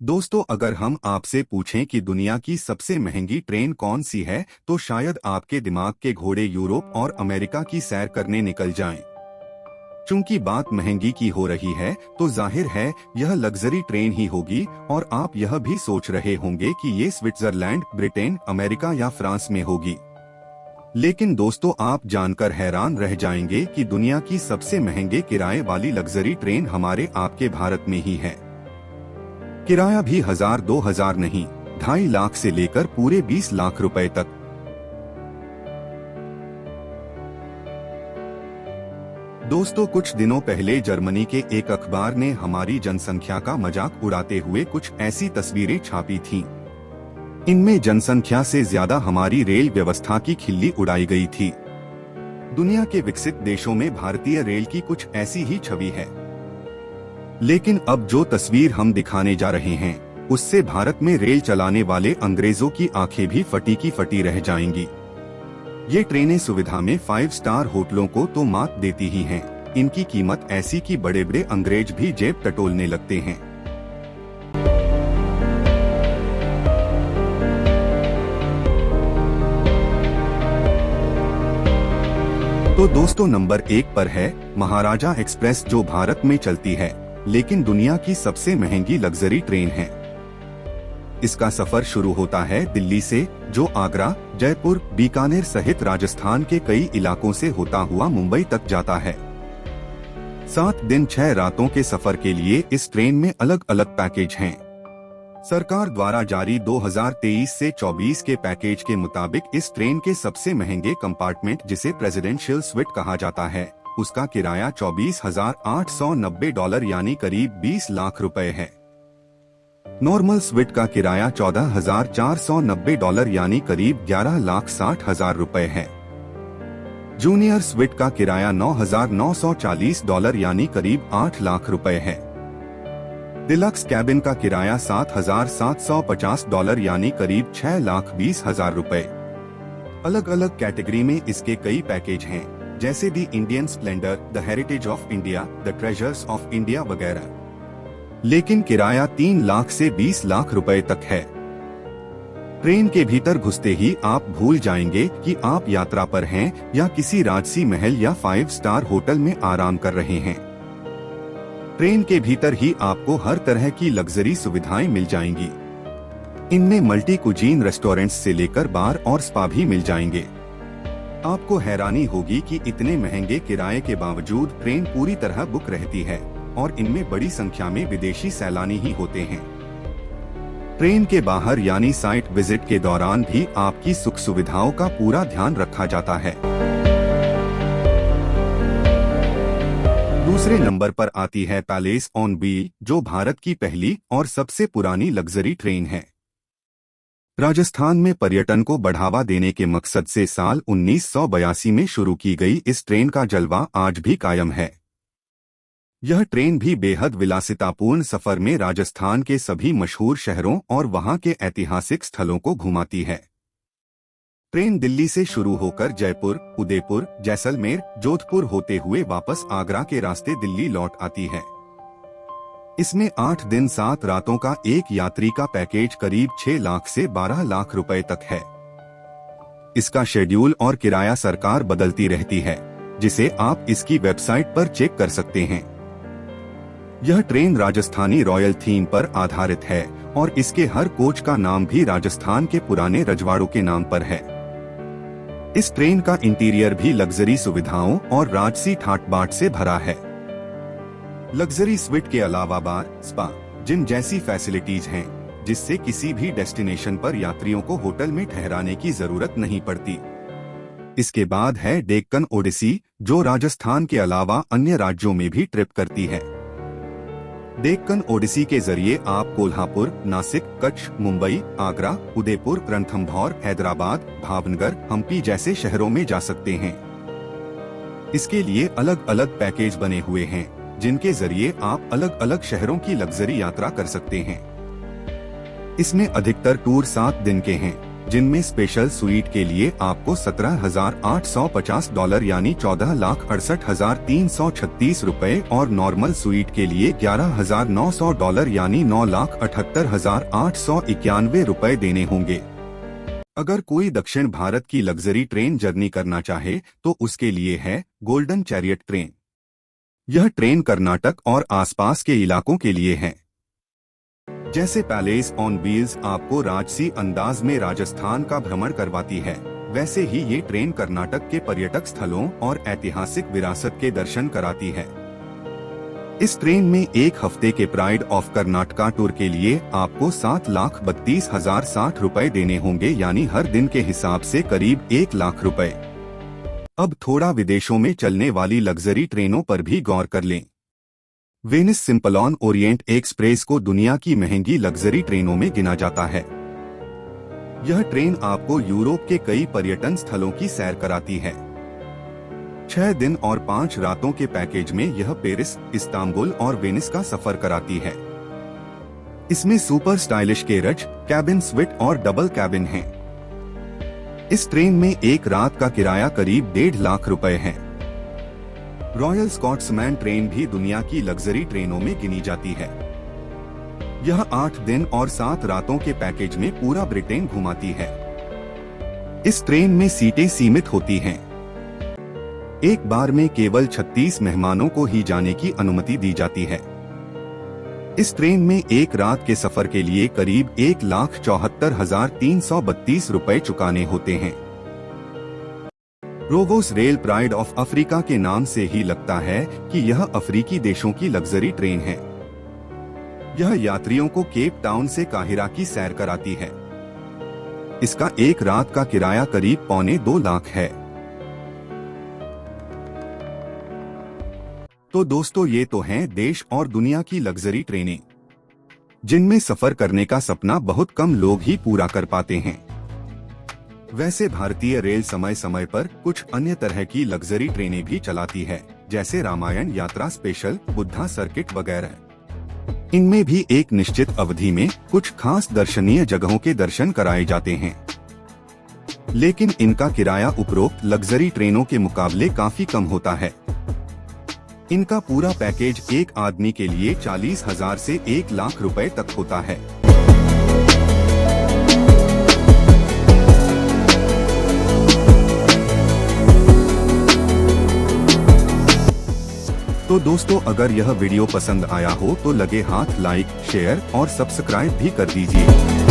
दोस्तों, अगर हम आपसे पूछें कि दुनिया की सबसे महंगी ट्रेन कौन सी है, तो शायद आपके दिमाग के घोड़े यूरोप और अमेरिका की सैर करने निकल जाएं। चूंकि बात महंगी की हो रही है, तो जाहिर है यह लग्जरी ट्रेन ही होगी और आप यह भी सोच रहे होंगे कि ये स्विट्जरलैंड, ब्रिटेन, अमेरिका या फ्रांस में होगी। लेकिन दोस्तों, आप जानकर हैरान रह जाएंगे कि दुनिया की सबसे महंगे किराए वाली लग्जरी ट्रेन हमारे आपके भारत में ही है। किराया भी 1000-2000 नहीं, 2.5 लाख से लेकर पूरे 20 लाख रुपए तक। दोस्तों, कुछ दिनों पहले जर्मनी के एक अखबार ने हमारी जनसंख्या का मजाक उड़ाते हुए कुछ ऐसी तस्वीरें छापी थीं। इनमें जनसंख्या से ज्यादा हमारी रेल व्यवस्था की खिल्ली उड़ाई गई थी। दुनिया के विकसित देशों में भारतीय रेल की कुछ ऐसी ही छवि है। लेकिन अब जो तस्वीर हम दिखाने जा रहे हैं, उससे भारत में रेल चलाने वाले अंग्रेजों की आंखें भी फटी की फटी रह जाएंगी। ये ट्रेनें सुविधा में 5 स्टार होटलों को तो मात देती ही हैं। इनकी कीमत ऐसी कि बड़े बड़े अंग्रेज भी जेब टटोलने लगते हैं। तो दोस्तों, नंबर 1 पर है महाराजा एक्सप्रेस, जो भारत में चलती है लेकिन दुनिया की सबसे महंगी लग्जरी ट्रेन है। इसका सफर शुरू होता है दिल्ली से, जो आगरा, जयपुर, बीकानेर सहित राजस्थान के कई इलाकों से होता हुआ मुंबई तक जाता है। 7 दिन 6 रातों के सफर के लिए इस ट्रेन में अलग अलग पैकेज हैं। सरकार द्वारा जारी 2023 से 24 के पैकेज के मुताबिक इस ट्रेन के सबसे महंगे कंपार्टमेंट, जिसे प्रेसिडेंशियल स्वीट कहा जाता है, उसका किराया $24,890 यानी करीब 20 लाख रुपए है। नॉर्मल स्वीट का किराया $14,490 यानी करीब 11,60,000 रुपए है। जूनियर स्वीट का किराया $9,940 यानी करीब 8 लाख रुपए है। डिलक्स कैबिन का किराया $7,750 यानी करीब 6,20,000 रुपए। अलग अलग कैटेगरी में इसके कई पैकेज हैं, जैसे the Indian splendour, the heritage of India, the treasures of India वगैरह। लेकिन किराया 3 लाख से 20 लाख रुपए तक है। ट्रेन के भीतर घुसते ही आप भूल जाएंगे कि आप यात्रा पर हैं या किसी राजसी महल या 5 स्टार होटल में आराम कर रहे हैं। ट्रेन के भीतर ही आपको हर तरह की लग्जरी सुविधाएं मिल जाएंगी। इनमें मल्टी कुजीन रेस्टोरेंट्स से लेकर बार और स्पा भी मिल जाएंगे। आपको हैरानी होगी कि इतने महंगे किराए के बावजूद ट्रेन पूरी तरह बुक रहती है और इनमें बड़ी संख्या में विदेशी सैलानी ही होते हैं। ट्रेन के बाहर यानी साइट विजिट के दौरान भी आपकी सुख सुविधाओं का पूरा ध्यान रखा जाता है। दूसरे नंबर पर आती है पैलेस ऑन व्हील, जो भारत की पहली और सबसे पुरानी लग्जरी ट्रेन है। राजस्थान में पर्यटन को बढ़ावा देने के मकसद से साल 1982 में शुरू की गई इस ट्रेन का जलवा आज भी कायम है। यह ट्रेन भी बेहद विलासितापूर्ण सफर में राजस्थान के सभी मशहूर शहरों और वहां के ऐतिहासिक स्थलों को घुमाती है। ट्रेन दिल्ली से शुरू होकर जयपुर, उदयपुर, जैसलमेर, जोधपुर होते हुए वापस आगरा के रास्ते दिल्ली लौट आती है। इसमें 8 दिन 7 रातों का एक यात्री का पैकेज करीब 6 लाख से 12 लाख रुपए तक है। इसका शेड्यूल और किराया सरकार बदलती रहती है, जिसे आप इसकी वेबसाइट पर चेक कर सकते हैं। यह ट्रेन राजस्थानी रॉयल थीम पर आधारित है और इसके हर कोच का नाम भी राजस्थान के पुराने रजवाड़ों के नाम पर है। इस ट्रेन का इंटीरियर भी लग्जरी सुविधाओं और राजसी ठाट बाट से भरा है। लग्जरी स्वीट के अलावा बार, स्पा, जिम जैसी फैसिलिटीज हैं, जिससे किसी भी डेस्टिनेशन पर यात्रियों को होटल में ठहराने की जरूरत नहीं पड़ती। इसके बाद है डेक्कन ओडिसी, जो राजस्थान के अलावा अन्य राज्यों में भी ट्रिप करती है। डेक्कन ओडिसी के जरिए आप कोल्हापुर, नासिक, कच्छ, मुंबई, आगरा, उदयपुर, रणथंभौर, हैदराबाद, भावनगर, हम्पी जैसे शहरों में जा सकते हैं। इसके लिए अलग अलग पैकेज बने हुए हैं, जिनके जरिए आप अलग अलग शहरों की लग्जरी यात्रा कर सकते हैं। इसमें अधिकतर टूर 7 दिन के हैं, जिनमें स्पेशल स्वीट के लिए आपको $17,850 यानी ₹14,68,336 और नॉर्मल स्वीट के लिए $11,900 यानी ₹9,78,891 देने होंगे। अगर कोई दक्षिण भारत की लग्जरी ट्रेन जर्नी करना चाहे तो उसके लिए है गोल्डन चैरियट ट्रेन। यह ट्रेन कर्नाटक और आसपास के इलाकों के लिए है। जैसे पैलेस ऑन व्हील्स आपको राजसी अंदाज में राजस्थान का भ्रमण करवाती है, वैसे ही ये ट्रेन कर्नाटक के पर्यटक स्थलों और ऐतिहासिक विरासत के दर्शन कराती है। इस ट्रेन में एक हफ्ते के प्राइड ऑफ कर्नाटका टूर के लिए आपको ₹7,32,060 देने होंगे, यानी हर दिन के हिसाब से करीब ₹1,00,000। अब थोड़ा विदेशों में चलने वाली लग्जरी ट्रेनों पर भी गौर कर लें। वेनिस सिंपलॉन ओरिएंट एक्सप्रेस को दुनिया की महंगी लग्जरी ट्रेनों में गिना जाता है। यह ट्रेन आपको यूरोप के कई पर्यटन स्थलों की सैर कराती है। 6 दिन और 5 रातों के पैकेज में यह पेरिस, इस्तांबुल और वेनिस का सफर कराती है। इसमें super stylish carriage, cabin sweet और डबल कैबिन है। इस ट्रेन में एक रात का किराया करीब ₹1,50,000 है। रॉयल स्कॉट्समैन ट्रेन भी दुनिया की लग्जरी ट्रेनों में गिनी जाती है। यह 8 दिन और 7 रातों के पैकेज में पूरा ब्रिटेन घुमाती है। इस ट्रेन में सीटें सीमित होती हैं। एक बार में केवल 36 मेहमानों को ही जाने की अनुमति दी जाती है। इस ट्रेन में एक रात के सफर के लिए करीब ₹1,74,332 चुकाने होते हैं। रोवोस रेल प्राइड ऑफ अफ्रीका के नाम से ही लगता है कि यह अफ्रीकी देशों की लग्जरी ट्रेन है। यह यात्रियों को केप टाउन से काहिरा की सैर कराती है। इसका एक रात का किराया करीब $2.25 है। तो दोस्तों, ये तो हैं देश और दुनिया की लग्जरी ट्रेनें, जिनमें सफर करने का सपना बहुत कम लोग ही पूरा कर पाते हैं। वैसे भारतीय रेल समय समय पर कुछ अन्य तरह की लग्जरी ट्रेनें भी चलाती है, जैसे रामायण यात्रा स्पेशल, बुद्धा सर्किट वगैरह। इनमें भी एक निश्चित अवधि में कुछ खास दर्शनीय जगहों के दर्शन कराए जाते हैं, लेकिन इनका किराया उपरोक्त लग्जरी ट्रेनों के मुकाबले काफी कम होता है। इनका पूरा पैकेज एक आदमी के लिए 40,000 से ₹1,00,000 तक होता है। तो दोस्तों, अगर यह वीडियो पसंद आया हो तो लगे हाथ लाइक, शेयर और सब्सक्राइब भी कर दीजिए।